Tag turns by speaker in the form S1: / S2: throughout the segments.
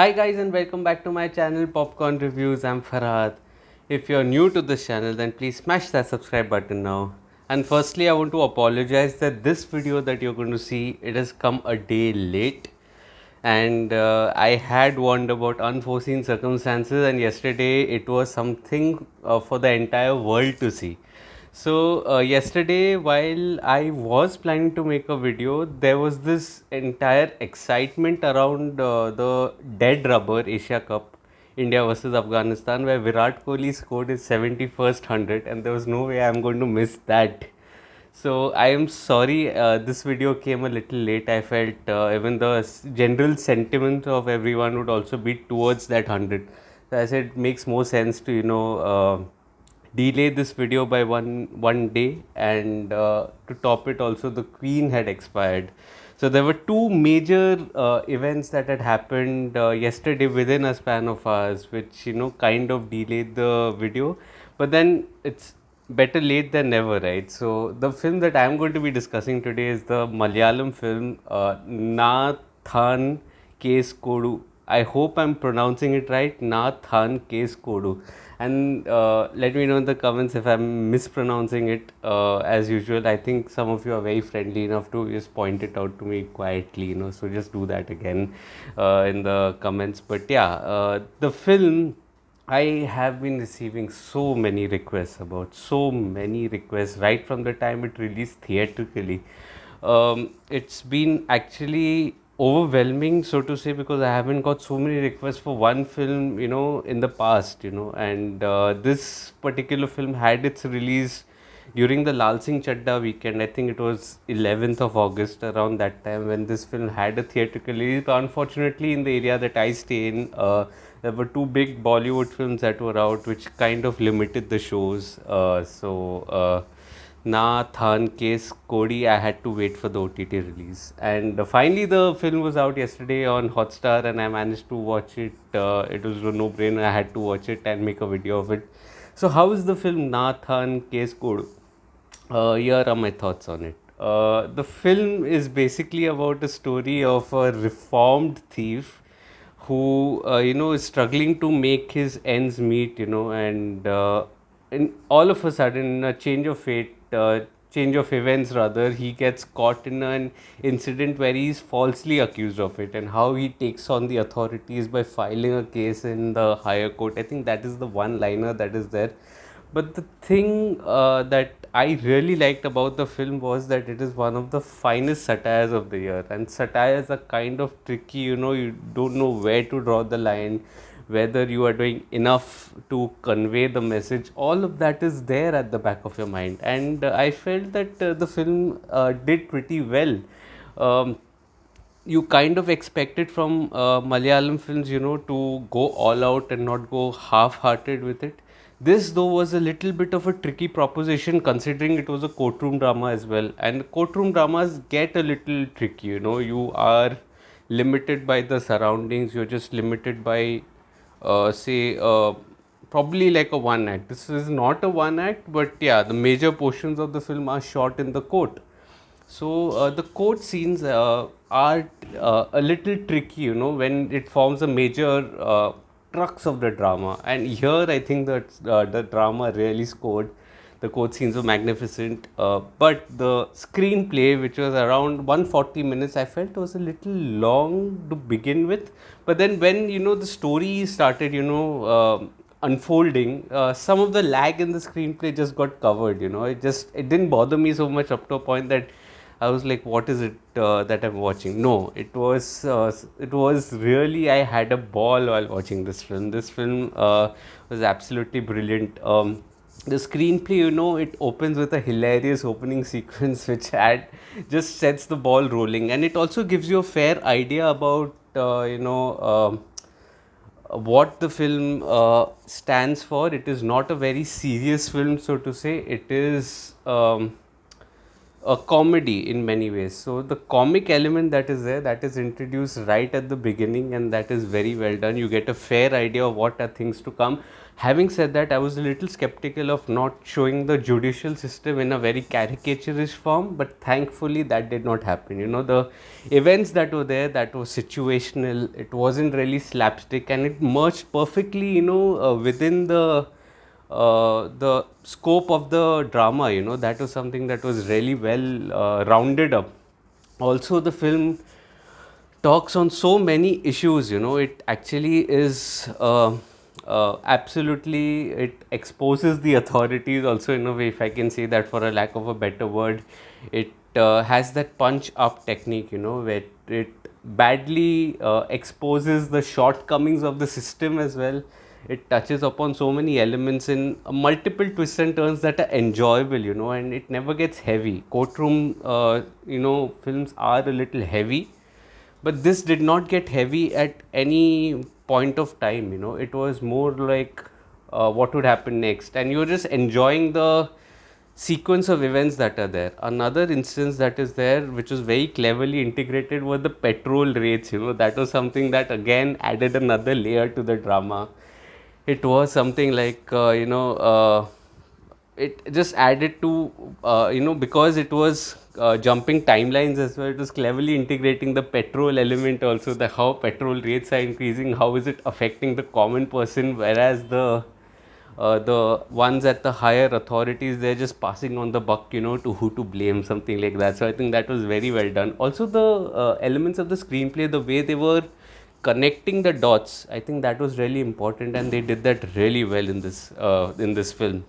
S1: Hi guys and welcome back to my channel Popcorn Reviews. I'm Farhad. If you're new to this channel then please smash that subscribe button now. And firstly I want to apologize that this video that you're going to see, it has come a day late. And I had warned about unforeseen circumstances, and yesterday it was something for the entire world to see. So yesterday, while I was planning to make a video, there was this entire excitement around the dead rubber Asia Cup, India versus Afghanistan, where Virat Kohli scored his 71st 100, and there was no way I'm going to miss that. So I am sorry, this video came a little late. I felt even the general sentiment of everyone would also be towards that 100. So I said it makes more sense to delay this video by one day, and to top it also the Queen had expired. So there were two major events that had happened yesterday within a span of hours, which kind of delayed the video. But then it's better late than never, right? So the film that I'm going to be discussing today is the Malayalam film Nna Thaan Case Kodu. I hope I'm pronouncing it right. Nna Thaan Case Kodu. And let me know in the comments if I'm mispronouncing it. As usual, I think some of you are very friendly enough to just point it out to me quietly, so just do that again in the comments. But yeah, the film, I have been receiving so many requests right from the time it released theatrically. It's been actually overwhelming, so to say, because I haven't got so many requests for one film, in the past, and this particular film had its release during the Lal Singh Chadda weekend. I think it was 11th of August, around that time, when this film had a theatrical release. But unfortunately, in the area that I stay in, there were two big Bollywood films that were out, which kind of limited the shows. Nna Thaan Case Kodi, I had to wait for the OTT release. And finally, the film was out yesterday on Hotstar, and I managed to watch it. It was a no-brainer. I had to watch it and make a video of it. So, how is the film Nna Thaan Case Kodi? Here are my thoughts on it. The film is basically about a story of a reformed thief who, is struggling to make his ends meet, and all of a sudden, a change of fate, change of events rather, he gets caught in an incident where he is falsely accused of it, and how he takes on the authorities by filing a case in the higher court. I think that is the one liner that is there. But the thing that I really liked about the film was that it is one of the finest satires of the year. And satires are kind of tricky, you don't know where to draw the line, whether you are doing enough to convey the message. All of that is there at the back of your mind. And I felt that the film did pretty well. Um, you kind of expect it from Malayalam films, to go all out and not go half-hearted with it. This, though, was a little bit of a tricky proposition, considering it was a courtroom drama as well. And courtroom dramas get a little tricky, you are limited by the surroundings, you're just limited by, say, probably like a one act. This is not a one act, but yeah, the major portions of the film are shot in the court. So the court scenes are a little tricky, when it forms a major crux of the drama. And here, I think that the drama really scored. The court scenes were magnificent, but the screenplay, which was around 140 minutes, I felt was a little long to begin with. But then, when the story started, unfolding, some of the lag in the screenplay just got covered. It didn't bother me so much up to a point that I was like, what is it that I'm watching? No, it was really, I had a ball while watching this film. This film was absolutely brilliant. The screenplay, it opens with a hilarious opening sequence which had just sets the ball rolling, and it also gives you a fair idea about what the film stands for. It is not a very serious film, so to say. It is a comedy in many ways. So the comic element that is there, that is introduced right at the beginning, and that is very well done. You get a fair idea of what are things to come. Having said that, I was a little skeptical of not showing the judicial system in a very caricaturish form, but thankfully that did not happen. You know, the events that were there, that was situational, it wasn't really slapstick, and it merged perfectly, within the scope of the drama. That was something that was really well rounded up. Also, the film talks on so many issues. It actually is absolutely, it exposes the authorities also, in a way, if I can say that for a lack of a better word. It has that punch up technique, where it badly exposes the shortcomings of the system as well. It touches upon so many elements in multiple twists and turns that are enjoyable, and it never gets heavy. Courtroom films are a little heavy, but this did not get heavy at any point of time. It was more like what would happen next, and you're just enjoying the sequence of events that are there. Another instance that is there, which was very cleverly integrated, were the petrol raids. That was something that again added another layer to the drama. It was something like, it just added to, because it was jumping timelines as well. It was cleverly integrating the petrol element also, the how petrol rates are increasing, how is it affecting the common person, whereas the ones at the higher authorities, they're just passing on the buck, to who to blame, something like that. So I think that was very well done. Also, the elements of the screenplay, the way they were connecting the dots, I think that was really important, and they did that really well in this film.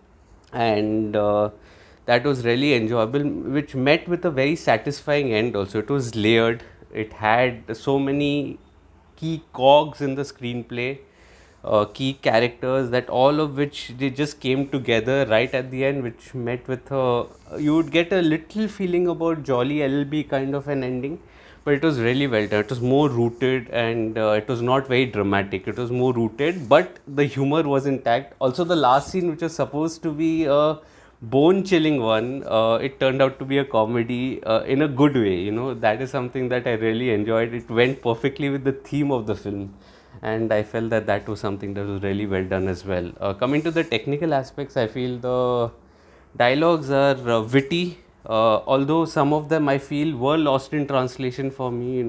S1: And that was really enjoyable, which met with a very satisfying end also. It was layered, it had so many key cogs in the screenplay, key characters, that all of which they just came together right at the end, which met with a, you would get a little feeling about Jolly LLB kind of an ending. But it was really well done. It was more rooted, and it was not very dramatic. It was more rooted, but the humor was intact. Also, the last scene, which was supposed to be a bone chilling one, it turned out to be a comedy in a good way. That is something that I really enjoyed. It went perfectly with the theme of the film, and I felt that that was something that was really well done as well. Coming to the technical aspects, I feel the dialogues are witty, although some of them I feel were lost in translation for me.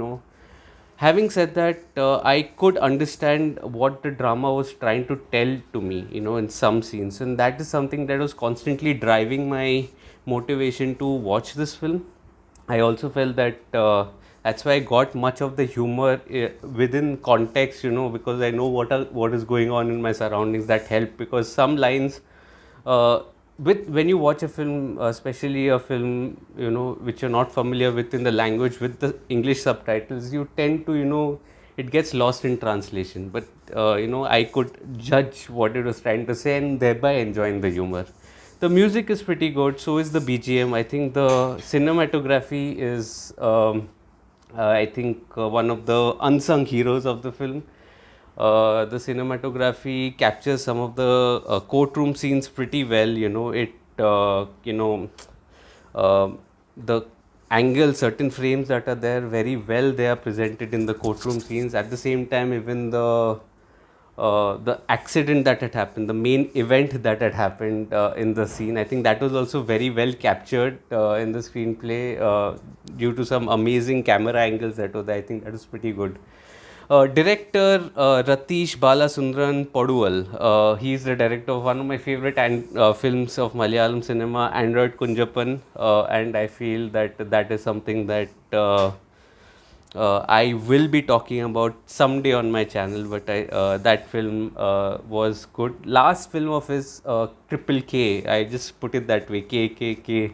S1: Having said that, I could understand what the drama was trying to tell to me, in some scenes, and that is something that was constantly driving my motivation to watch this film. I also felt that that's why I got much of the humor within context, because I know what is going on in my surroundings. That helped, because some lines, uh, with when you watch a film, especially a film, which you're not familiar with in the language, with the English subtitles, you tend to, it gets lost in translation. But I could judge what it was trying to say, and thereby enjoying the humor. The music is pretty good, so is the BGM. I think the cinematography is, I think, one of the unsung heroes of the film. The cinematography captures some of the courtroom scenes pretty well. Uh, the angles, certain frames that are there, very well they are presented in the courtroom scenes. At the same time, even the accident that had happened, the main event that had happened in the scene, I think that was also very well captured in the screenplay, due to some amazing camera angles that were there. I think that was pretty good. Director Ratheesh Balasundran Poduval. He is the director of one of my favorite films of Malayalam cinema, Android Kunjappan, and I feel that that is something that I will be talking about someday on my channel. But that film was good. Last film of his, Triple K. I just put it that way, K K K.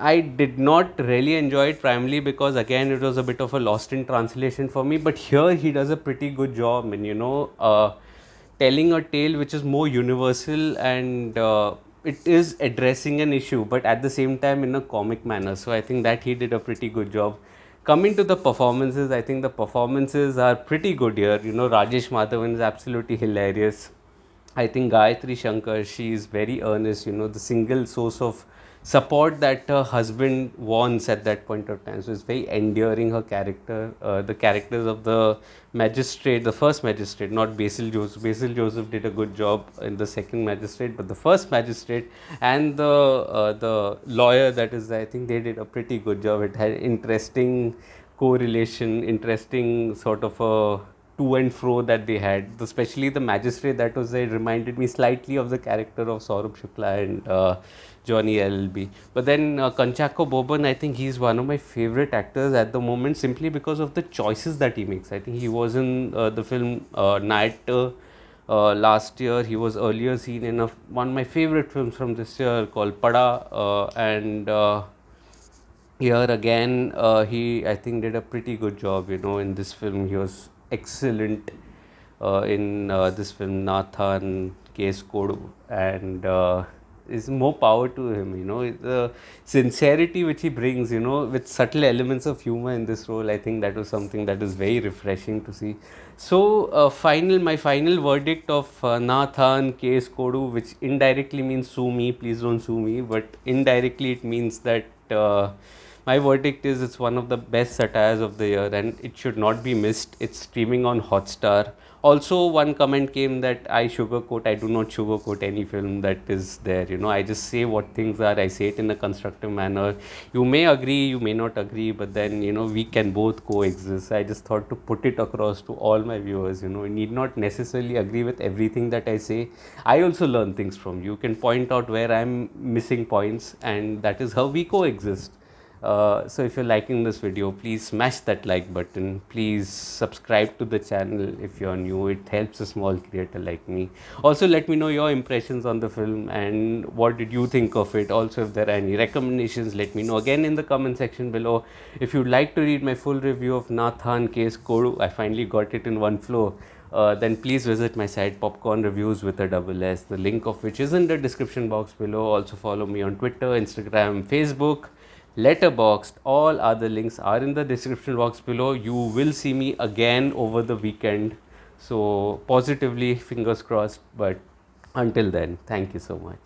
S1: I did not really enjoy it, primarily because again it was a bit of a lost in translation for me. But here he does a pretty good job in, telling a tale which is more universal, and it is addressing an issue, but at the same time in a comic manner. So I think that he did a pretty good job. Coming to the performances, I think the performances are pretty good here. Rajesh Madhavan is absolutely hilarious. I think Gayatri Shankar, she is very earnest. The single source of support that her husband wants at that point of time. So it's very endearing, her character. The characters of the magistrate, the first magistrate, not Basil Joseph. Basil Joseph did a good job in the second magistrate, but the first magistrate and the lawyer, that is, I think they did a pretty good job. It had interesting correlation, interesting sort of a to and fro that they had. Especially the magistrate that was there reminded me slightly of the character of Saurabh Shukla and Johnny LLB. But then Kunchacko Boban, I think he's one of my favorite actors at the moment simply because of the choices that he makes. I think he was in the film Night last year. He was earlier seen in one of my favorite films from this year called Pada, and here again, he I think did a pretty good job. In this film, he was excellent in this film, Nna Thaan, case Kodu, and is more power to him. The sincerity which he brings, with subtle elements of humor in this role. I think that was something that is very refreshing to see. So, my final verdict of Nna Thaan, case Kodu, which indirectly means sue me, please don't sue me, but indirectly it means that. My verdict is it's one of the best satires of the year and it should not be missed. It's streaming on Hotstar. Also, one comment came that I do not sugarcoat any film that is there. I just say what things are, I say it in a constructive manner. You may agree, you may not agree, but then, we can both coexist. I just thought to put it across to all my viewers. You need not necessarily agree with everything that I say. I also learn things from you. You can point out where I'm missing points, and that is how we coexist. So if you're liking this video, please smash that like button. Please subscribe to the channel if you're new. It helps a small creator like me. Also, let me know your impressions on the film and what did you think of it. Also, if there are any recommendations, let me know again in the comment section below. If you'd like to read my full review of Nna Thaan case Kodu, I finally got it in one flow. Then please visit my site Popcorn Reviews with a double S, the link of which is in the description box below. Also follow me on Twitter, Instagram, Facebook, Letterboxd. All other links are in the description box below. You will see me again over the weekend. So positively, fingers crossed. But until then, thank you so much.